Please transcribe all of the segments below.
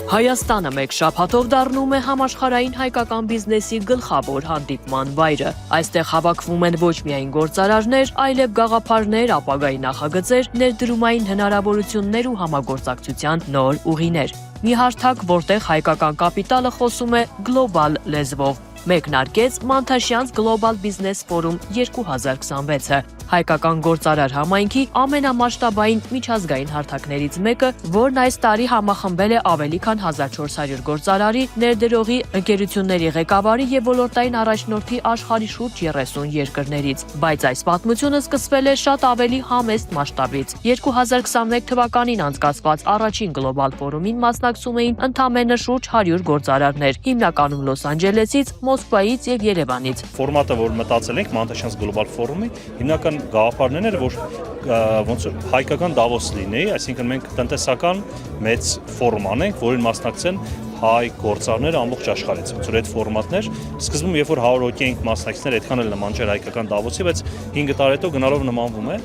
Հայաստանը մեկ շաբաթով դառնում է համաշխարհային հայկական բիզնեսի գլխավոր հանդիպման վայրը։ Այստեղ հավաքվում են ոչ միայն գործարարներ, այլև գաղափարներ, ապագայի նախագծեր, ներդրումային հնարավորություններ ու համագործակցության նոր ուղիներ։ Մի հարթակ, որտեղ հայկական կապիտալը խոսում է գլոբալ լեզվով։ Մեկնարկեց Մանթաշյանց Global Business Forum 2026-ը, հայկական գործարար համայնքի ամենամասշտաբային միջազգային հարթակներից մեկը, որն այս տարի համախմբել է ավելի քան 1400 գործարարի, ներդրողի, ընկերությունների ղեկավարի եւ ոլորտային առաջնորդի աշխարհի շուրջ 30 երկրներից, բայց այս պատմությունը սկսվել է շատ ավելի համեստ մասշտաբից։ 2021 թվականին անցկացված առաջին Global Forum-ին մասնակցում էին ընդամենը շուրջ 100 գործարարներ, հիմնականում Լոս Անջելեսից, Մոսկվայից եւ Երևանից։ Ֆորմատը, որ մտածել ենք Մանթաշյանց Global Forum-ի, հիմնական գաղափարներն էր, որ ոնց հայկական Դավոս լինի, այսինքն մենք տնտեսական մեծ ֆորում անենք, որին մասնակցեն հայ գործարարները ամբողջ աշխարհից։ Ոնց որ այդ ֆորմատներ սկզբում երբ որ 100 հոգի ենք մասնակիցներ, այդքան էլ նման չէր հայկական Դավոսի, բայց 5 տարի հետո գնալով նմանվում է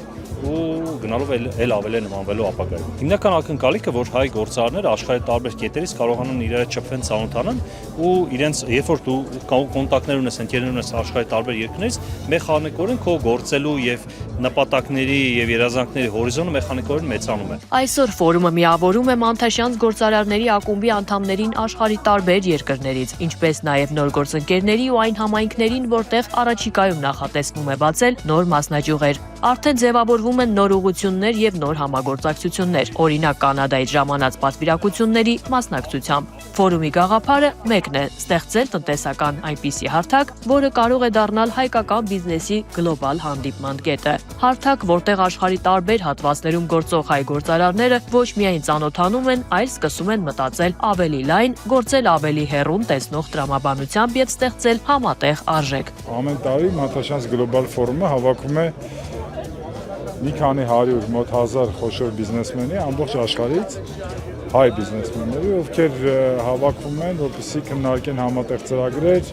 ու գնալով էլ ավելի նմանվելու ապագայում։ Հիմնական ակնկալիքը, որ հայ գործարարները աշխարհի տարբեր կետերից կարողանան իրար հետ շփվեն, ծանոթանան ու իրենց երբ որ դու կոնտակտներ ունես, ընկերներ ունես աշխարհի տարբեր երկրներից, մեխանիկորեն քո գործելու եւ նպատակների եւ երազանքների հորիզոնը մեխանիկորեն մեծանում է։ Այսօր ֆորումը միավորում է Մանթաշյանց գործարարների ակումբի անդամներին աշխարհի տարբեր երկրներից, ինչպես նաեւ նոր գործընկերների ու այն համայնքներին, որտեղ առաջիկայում նախատեսվում է բացել նոր մասնաճյուղեր։ Արդեն ձևավորվում են նոր ուղղություններ եւ նոր համագործակցություններ, օրինակ Կանադայից ժամանած պատվիրակությունների մասնակցությամբ։ Ֆորումի գաղափարը մեկն է՝ ստեղծել տնտեսական այնպիսի հարթակ, որը կարող է դառնալ հայկական բիզնեսի գլոբալ հանդիպման կետը։ Հարթակ, որտեղ աշխարհի տարբեր հատվածներում գործող հայ գործարարները ոչ միայն ծանոթանում են, այլ սկսում են մտածել ավելի լայն, գործել ավելի հեռուն տեսնող տրամաբանությամբ եւ ստեղծել համատեղ արժեք։ Ամեն տարի Մանթաշյանց Global Forum-ը հավաքում է մի քանի 100, մոտ 1000 խոշոր բիզնեսմենի ամբողջ աշխարհից, հայ բիզնեսմենների, ովքեր հավաքվում են, որպեսզի քննարկեն համատեղ ծրագրեր,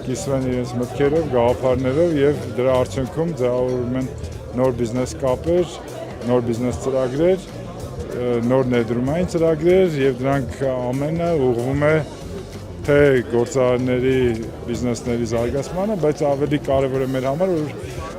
կիսվեն իրենց մտքերով, գաղափարներով եւ դրա արդյունքում ձևավորվում են նոր բիզնես կապեր, նոր բիզնես ծրագրեր, նոր ներդրումային ծրագրեր եւ դրանք ամենը ուղղվում է թե գործարարների բիզնեսների զարգացմանը, բայց ավելի կարևոր է մեր համար, որ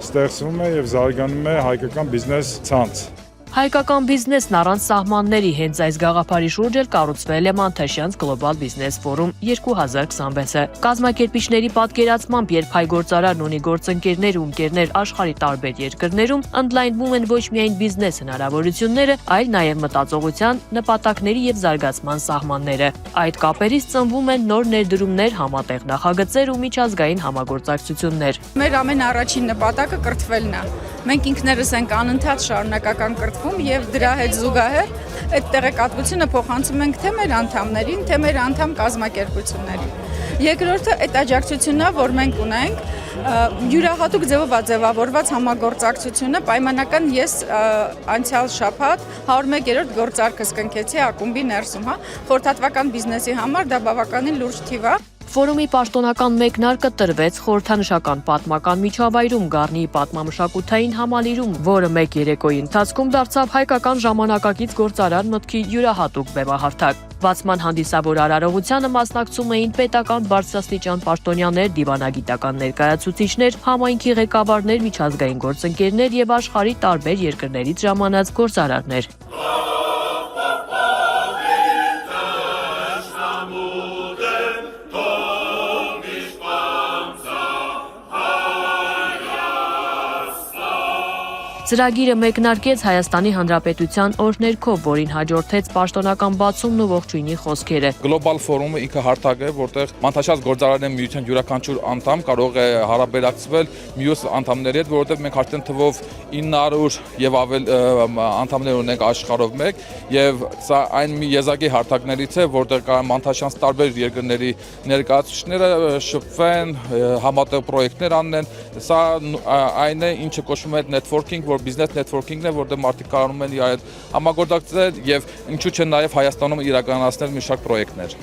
ստեղծվում է եւ զարգանում է հայկական բիզնես ցանց։ Հայկական բիզնեսն առանց սահմանների հենց այս գաղափարի շուրջ էլ կառուցվել է Մանթաշյանց Global Business Forum 2026-ը։ Կազմակերպիչների պատկերացմամբ, երբ հայ գործարարն ունի գործընկերներ ու ընկերներ աշխարհի տարբեր երկրներում, ընդլայնվում են ոչ միայն բիզնես հնարավորությունները, այլ նաև մտածողության, նպատակների եւ զարգացման սահմանները։ Այդ կապերից ծնվում են նոր ներդրումներ, համատեղ նախագծեր ու միջազգային համագործակցություններ։ Մեր ամենաառաջին նպատակը կրթվելն է։ Մենք ինքներս ենք անընդհատ շարունակական կրթվում եւ դրա հետ զուգահեռ այդ տեղեկատվությունը փոխանցում ենք թե մեր անդամներին, թե մեր անդամ կազմակերպություններին։ Երկրորդը այդ աջակցությունն է, որ մենք ունենք յուրահատուկ ձևով ձևավորված համագործակցությունը պայմանական ես անցյալ շաբաթ 101-րդ գործարքս կնքեցի ակումբի ներսում, խորհրդատվական բիզնեսի համար դա բավականին լուրջ թիվ է։ Ֆորումի պաշտոնական մեկնարկը տրվեց խորհրդանշական պատմական միջավայրում Գառնիի պատմամշակութային համալիրում, որը մեկ երեկոյի ընթացքում դարձավ հայկական ժամանակակից գործարար մտքի յուրահատուկ բեմահարթակ։ Բացման հանդիսավոր արարողությանը մասնակցում էին պետական բարձրաստիճան պաշտոնյաներ, դիվանագիտական ներկայացուցիչներ, համայնքի ղեկավարներ, միջազգային գործընկերներ եւ աշխարհի տարբեր երկրներից ժամանած գործարարներ։ Ծրագիրը մեկնարկեց Հայաստանի Հանրապետության օրհներգով, որին հաջորդեց պաշտոնական բացումն ու ողջույնի խոսքերը։ Global Forum-ը ինքը հարթակ է, որտեղ Մանթաշյանց գործարարների միության յուրաքանչյուր անդամ կարող է հարաբերակցվել մյուս անդամների հետ, որովհետև մենք արդեն թվով 900 եւ ավել անդամներ ունենք աշխարհով մեկ, եւ սա այն մի եզակի հարթակներից է, որտեղ կա Մանթաշյանց տարբեր երկրների ներկայացուցիչները շփվեն, համատեղ պրոյեկտներ անեն։ Սա այն է, ինչը կոչվում է networking, որ բիզնես networking-ն է, որտեղ մարդիկ կարողանում են իրար հետ համագործակցել եւ ինչու՞ չէ նաեւ Հայաստանում իրականացնել մի շարք պրոյեկտներ։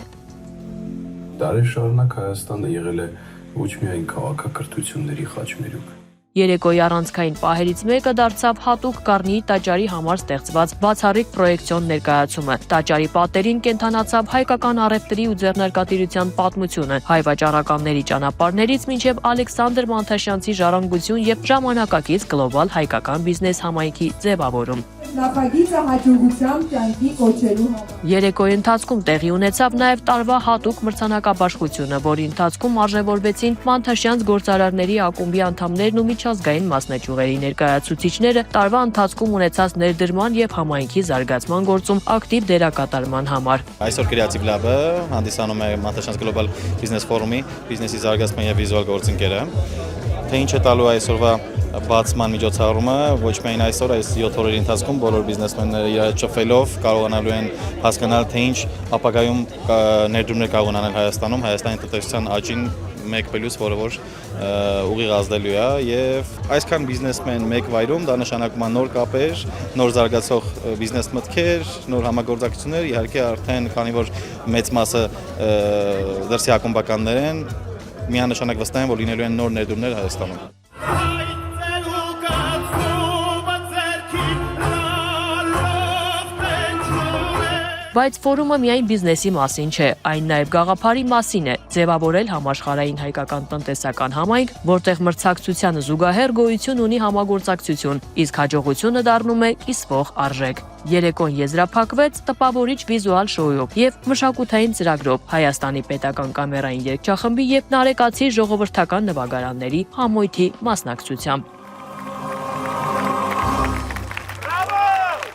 Դարեր շարունակ Հայաստանը եղել է ոչ միայն քաղաքակրթությունների խաչմերուկ, Երեկոյի առանցքային պահերից մեկը դարձավ հատուկ Գառնիի տաճարի համար ստեղծված բացառիկ պրոյեկցիոն ներկայացումը։ Տաճարի պատերին կենթանացավ հայկական առևտրի ու ձեռնարկատիրության պատմությունը, հայ վաճառականների ճանապարհներից մինչև Ալեքսանդր Մանթաշյանցի ժառանգություն եւ ժամանակակից գլոբալ հայկական բիզնես համայնքի ձևավորում։ Նախագիծը հաջողությամբ կյանքի կոչելու համար։ Երեկոյի ընթացքում տեղի ունեցավ նաև տարվա հատուկ մրցանակաբաշխությունը, որի ընթացքում արժևորվեցին Մանթաշյանց գործարարների ակումբի անդամներն ու միջազգային մասնաճյուղերի ներկայացուցիչները տարվա ընթացքում ունեցած ներդրման եւ համայնքի զարգացման գործում ակտիվ դերակատարման համար։ Այսօր Creative Lab-ը հանդիսանում է Մանթաշյանց Global Business Forum-ի բիզնեսի զարգացման եւ վիզուալ գործընկերը։ Թե ինչ է տալու այսօրվա բացման միջոցառումը, ոչ միայն այսօր, այս 7 օրերի ընթացքում բոլոր բիզնեսմենները իրար հետ շփվելով կարողանալու են հասկանալ, թե ինչ ապագայում ներդրումներ կարող են անել Հայաստանում, Հայաստանի տնտեսության աճին 1+, որը որ ուղիղ ազդելու է, եւ այսքան բիզնեսմեն մեկ վայրում դա նշանակում է նոր կապեր, նոր զարգացող բիզնես մտքեր, նոր համագործակցություններ, իհարկե արդեն քանի որ մեծ մասը դրսի ակումբականներ են, միանշանակ վստահ եմ, որ լինելու են նոր ներդրումներ Հայաստանում։ Բայց ֆորումը միայն բիզնեսի մասին չէ, այն նաև գաղափարի մասին է՝ ձևավորել համաշխարհային հայկական տնտեսական համայնք, որտեղ մրցակցությանը զուգահեռ գոյություն ունի համագործակցություն, իսկ հաջողությունը դառնում է կիսվող արժեք։ Երեկոն եզրափակվեց տպավորիչ վիզուալ շոուով եւ մշակութային ծրագրով Հայաստանի պետական կամերային երգչախմբի եւ Նարեկացի ժողովրդական նվագարանների համույթի մասնակցությամբ։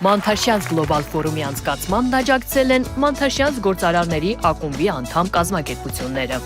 Մանթաշյանց գլոբալ ֆորումի անցկացմանն աջակցել են Մանթաշյանց գործարարների ակումբի անդամ կազմակերպությունները։